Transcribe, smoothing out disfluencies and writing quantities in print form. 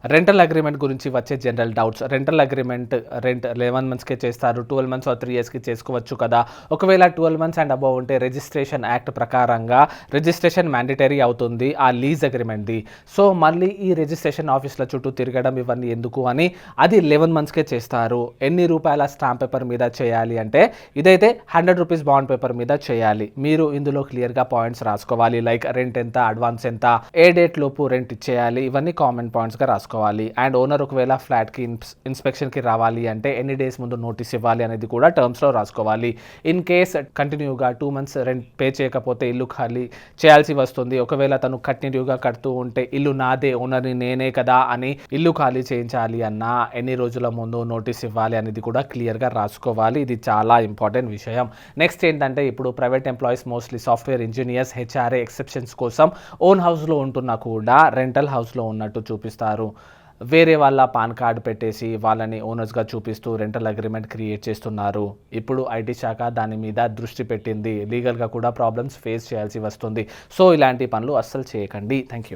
Rental agreement గురించి వచ్చే general doubts. Rental agreement rent 11 మంత్స్‌కే చేస్తారు. 12 మంత్స్ ఆర్ 3 ఇయర్స్‌కి చేసుకోవచ్చు కదా! ఒకవేళ 12 మంత్స్ అండ్ అబోవ్ ఉంటే రిజిస్ట్రేషన్ యాక్ట్ ప్రకారంగా రిజిస్ట్రేషన్ మ్యాండేటరీ అవుతుంది ఆ లీజ్ అగ్రీమెంట్‌ది. సో, మళ్ళీ ఈ రిజిస్ట్రేషన్ ఆఫీస్‌ల చుట్టూ తిరగడం ఇవన్నీ ఎందుకు అని అది 11 మంత్స్‌కే చేస్తారు. ఎన్ని రూపాయల స్టాంప్ పేపర్ మీద చేయాలి అంటే ఇదైతే ₹100 బాండ్ పేపర్ మీద చేయాలి. మీరు ఇందులో క్లియర్‌గా పాయింట్స్ రాసుకోవాలి. లైక్ రెంట్ ఎంత, అడ్వాన్స్ ఎంత, ఏ డేట్ లోపు రెంట్ ఇచ్చేయాలి, ఇవన్నీ కామన్ పాయింట్స్‌గా రాసుకోవాలి. అండ్ ఓనర్ ఒకవేళ ఫ్లాట్‌కి ఇన్స్పెక్షన్‌కి రావాలి అంటే ఎన్ని డేస్ ముందు నోటీస్ ఇవ్వాలి అనేది కూడా టర్మ్స్‌లో రాసుకోవాలి. ఇన్ కేస్ కంటిన్యూగా 2 మంత్స్ రెంట్ పే చేయకపోతే ఇల్లు ఖాళీ చేయాల్సి వస్తుంది. ఒకవేళ తను కంటిన్యూగా కడుతూ ఉంటే ఇల్లు నాదే, ఓనర్‌ని నేనే కదా అని ఇల్లు ఖాళీ చేయించాలి అన్నా ఎన్ని రోజుల ముందు నోటీస్ ఇవ్వాలి అనేది కూడా క్లియర్‌గా రాసుకోవాలి. ఇది చాలా ఇంపార్టెంట్ విషయం. నెక్స్ట్ ఏంటంటే ఇప్పుడు private employees mostly software engineers, HRA exceptions కోసం ఓన్ హౌస్‌లో ఉంటున్నా కూడా రెంటల్ హౌస్‌లో ఉన్నట్టు చూపిస్తారు. వేరే వాళ్ళ పాన్ కార్డ్ పెట్టేసి వాళ్ళని ఓనర్స్‌గా చూపిస్తూ రెంటల్ అగ్రీమెంట్ క్రియేట్ చేస్తున్నారు. ఇప్పుడు ఐటీ శాఖ దాని మీద దృష్టి పెట్టింది. లీగల్‌గా కూడా ప్రాబ్లమ్స్ ఫేస్ చేయాల్సి వస్తుంది. సో, ఇలాంటి పనులు అస్సలు చేయకండి. Thank you.